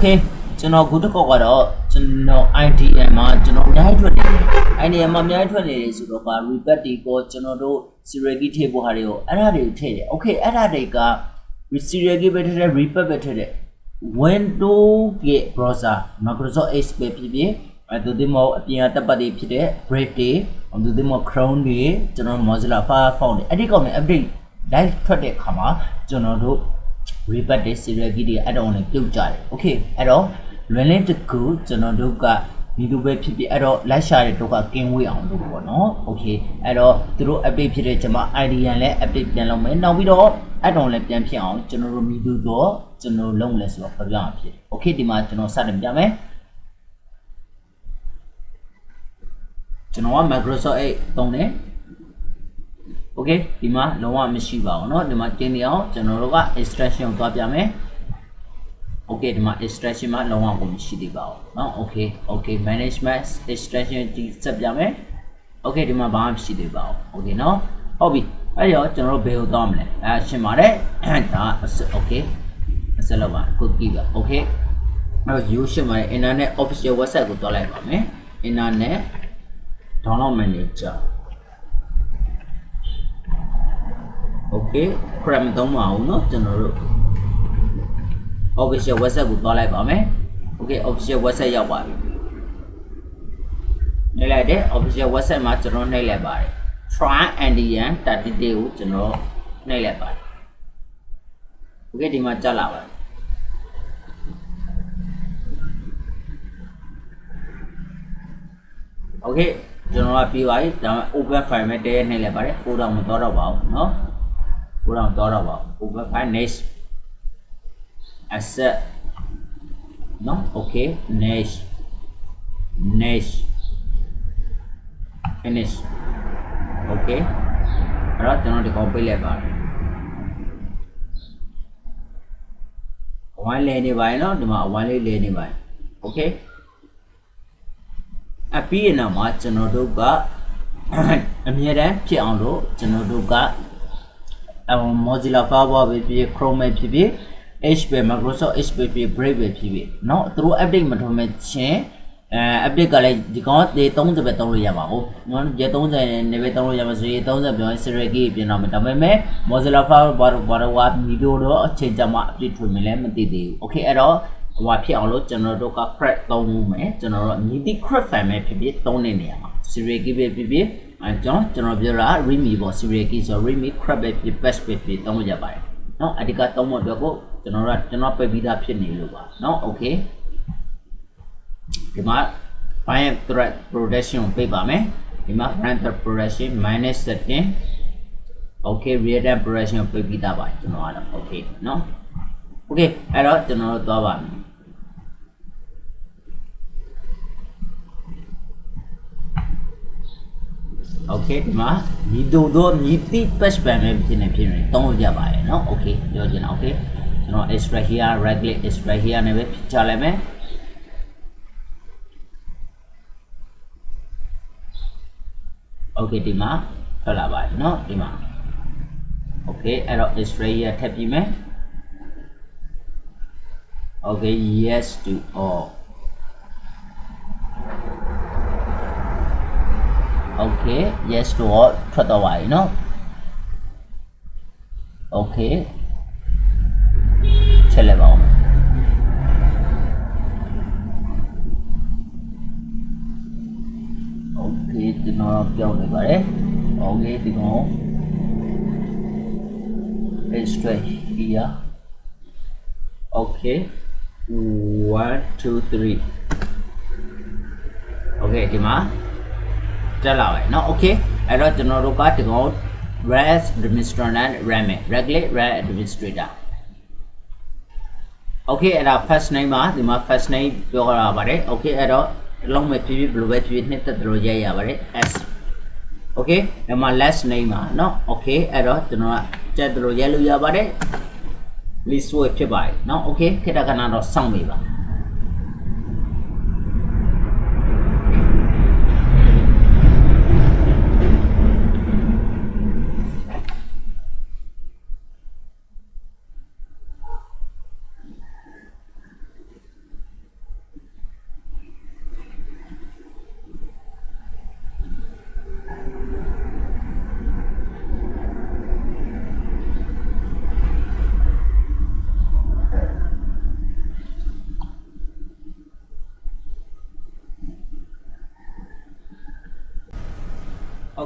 okay ကျွန်တော်ခုတစ်ခေါက်ကတော့ကျွန်တော် IDM မှာကျွန်တော်အများကြီးထွက်နေတယ် IDM မှာအများကြီးထွက်နေတယ်ဆိုတော့ repeat တွေကိုကျွန်တော်တို့ serial key ထည့်ဖို့ဟာတွေကိုအဲ့ဒါတွေကိုထည့်တယ် okay အဲ့ဒါတွေက serial key ပဲထည့်တယ် repeat ပဲထည့်တယ် Windows ရဲ့ browser Microsoft Edge ပဲဖြစ်ဖြစ်အဲ့ဒီမှာအပြင်အတပ်ပတ်တွေဖြစ်တဲ့ Brave တွေဒီဒီမှာ Chrome တွေကျွန်တော် Mozilla Firefox တွေအဲ့ဒီကောင်တွေ update live ထွက်တဲ့အခါမှာကျွန်တော်တို့ repeat တွေ serial key တွေအဲ့တော့လည်းပြုတ်ကြတယ် okay အဲ့တော့လွယ်လင်းတစ်ခုကျွန်တော်တို့ကဒီလိုပဲဖြစ်ဖြစ်အဲ့တော့လိုက်ရှာတဲ့တော့ကကင်းဝေးအောင်လုပ်ပေါ့နော် okay အဲ့တော့သူတို့ update ဖြစ်တဲ့ကျွန်မ IDM လည်း update ပြန်လုပ်မယ်နောက်ပြီးတော့အဲ့တော့လည်းပြန်ဖြစ်အောင်ကျွန်တော်တို့မိသူတော့ကျွန်တော်လုပ်လဲဆိုတော့ပြပြအောင်ဖြစ် okay ဒီမှာကျွန်တော်စတင်ပြမယ်ကျွန်တော်က Microsoft Edge သုံးတယ် okay ဒီမှာလုံးဝမရှိပါဘူးเนาะဒီမှာကျင်းနေအောင်ကျွန်တော်တို့က extraction ကိုသွားပြမယ် okay ဒီမှာ extraction မှာလုံးဝကိုမရှိသေးပါဘူးเนาะ okay management extraction ဒီဆက်ပြမယ် okay ဒီမှာဘာမှမရှိသေးပါဘူး okay เนาะဟုတ်ပြီအဲ့တော့ကျွန်တော်တို့ဘယ်ကိုသွားမလဲရှင်းပါတယ်ဒါ okay ဆက်လောက်ပါ cookie က okay အဲ့တော့ you ရှင်းပါတယ် internet official website ကိုသွားလိုက်ပါမယ် internet download manager okay Chrome မသုံးပါဘူးเนาะကျွန်တော်တို့ official website ကိုသွားလိုက်ပါမယ် okay official website ရောက်ပါပြီနှိပ်လိုက်တယ် official website မှာကျွန်တော်နှိပ်လိုက်ပါတယ် try indian 30 day ကိုကျွန်တော်နှိပ်လိုက်ပါတယ် okay ဒီမှာကြလာပါတယ် okay ကျွန်တော်ကပြီးပါပြီဒါမှ open file နဲ့တည်းနှိပ်လိုက်ပါတယ်ပို့တော့မတော်တော့ပါဘူးเนาะပို့တော့တော်တော့ပါဘူး open file next asset no okay next finish okay အဲ့တော့ကျွန်တော်ဒီကောင်ပိတ်လိုက်ပါတယ်အဝိုင်းလဲနေပါရင်เนาะဒီမှာအဝိုင်းလေးလဲနေပါရင် okay အပြီးရင်တော့မှကျွန်တော်တို့ကအမြဲတမ်းဖြစ်အောင်လို့ကျွန်တော်တို့ကMozilla Firefox ပဲဖြစ် Chrome ပဲဖြစ် Edge ပဲ Microsoft Edge ပဲဖြစ် Brave ပဲဖြစ်เนาะသူတို့ update မထုံးမဲ့ချင်းupdate ကလည်းဒီကောင်တွေ30ပဲသုံးလို့ရပါဘူးเนาะရေ30နဲ့ပဲသုံးလို့ရမှာဆိုရင်30ပြောရင် serial key ပြင်တော့မယ်ဒါပေမဲ့ Mozilla Firefox ဘာမီဒိုတော့အချိန်ကြမှာ update ထွင်မယ်လည်းမသိသေးဘူး okay အဲ့တော့ဟိုဖြစ်အောင်လို့ကျွန်တော်တို့က crack သုံးမယ်ကျွန်တော်တို့ညီတိ crack file ပဲဖြစ်သုံးနေနေရမှာ serial key ပဲဖြစ်ကျွန်တော်ပြောတာ readme ပေါ့ serial key ဆို readme crack ပဲဖြစ် patch ပဲဖြစ်သုံးလို့ရပါတယ်เนาะအဓိကသုံးဖို့အတွက်ကိုကျွန်တော်ပိတ်ပြီးသားဖြစ်နေလို့ပါเนาะ okay ဒီမှာ bind thread protection ပိတ်ပါမယ်ဒီမှာ bind thread protection minus setting okay real time protection ပိတ်ပြီးသားပါကျွန်တော်ကတော့ okay เนาะ okay အဲ့တော့ကျွန်တော်တို့သွားပါမယ်okay ဒီမှာညီတို့တော့ညီတိ patch ban ပဲဖြစ်နေသုံးလို့ရပါတယ်เนาะ okay ပြောချင်တာ okay ကျွန်တော် extract here right click extract here နဲ့ပဲချလိုက်မယ် okay ဒီမှာထွက်လာပါတယ်เนาะဒီမှာ okay အဲ့တော့ extract here ထပ်ပြီးမယ် okay yes to all okay yes to all ထွက်တော့ပါပြီเนาะ okay ချက်လိုက်ပါဦး okay ကျွန်တော်ပြောင်းနေပါတယ် okay ဒီကောင် extract here okay 1 2 3 okay ဒီမှာတက်လာပါเนาะ okay အဲ့တော့ကျွန်တော်တို့ကဒီကောင် RAS administrator နဲ့ RAM regulate RAS administrator okay အဲ့ဒါ first name ပါဒီမှာ first name ပြောရပါတယ် okay အဲ့တော့လုံးမဲ့ဖြစ်ဘယ်လိုပဲဖြစ်နှစ်သက်လို့ရိုက်ရပါတယ် S okay ဒီမှာ last name ပါเนาะ okay အဲ့တော့ကျွန်တော်ကတက်လို့ရိုက်လို့ရပါတယ် list ဖြစ်ပါတယ်เนาะ okay ခေတ္တခဏတော့စောင့်နေပါ โ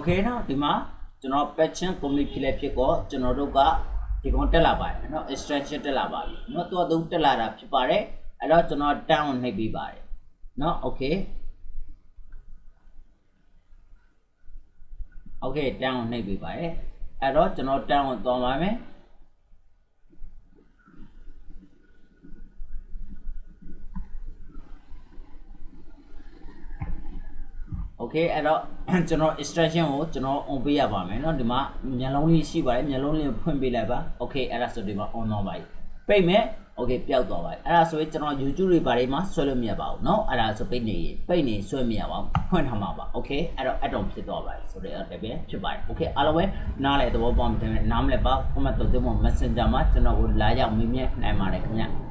okay เนาะဒီမှာကျွန်တော် patient complete ဖြစ်လဲဖြစ်တော့ကျွန်တော်တို့ကဒီကောင်တက်လာပါတယ်เนาะ extraction တက်လာပါပြီเนาะသူတက်လာတာဖြစ်ပါတယ်အဲ့တော့ကျွန်တော် down နှိပ်ပေးပါတယ်เนาะ okay okay down နှိပ်ပေးပါတယ်အဲ့တော့ကျွန်တော် down ကိုသွားပါမယ်โอเคအဲ့တော့ကျွန်တော် extraction ကိုကျွန်တော် on ပေးရပါမယ်เนาะဒီမှာမျက်လုံးလေးရှိပါတယ်မျက်လုံးလေးဖွင့်ပေးလိုက်ပါโอเคအဲ့ဒါဆိုဒီမှာ on တော့ပါပြီပိတ်မယ်โอเคပျောက်သွားပါပြီအဲ့ဒါဆိုရင်ကျွန်တော် YouTube တွေဘာတွေမှာဆွဲလို့မရပါဘူးเนาะအဲ့ဒါဆိုပိတ်နေဆွဲမရပါဘူးဖွင့်ထားမှာပါโอเคအဲ့တော့ add on ဖြစ်သွားပါပြီဆိုတော့တကယ်ဖြစ်ပါတယ်โอเคအားလုံးပဲနားလဲသဘောပေါက်မှတင်နားမလဲပါ comment တုံ့ပြန် Messenger မှာကျွန်တော်ကိုလာရောက်မေးမြန်းနိုင်ပါတယ်ခင်ဗျ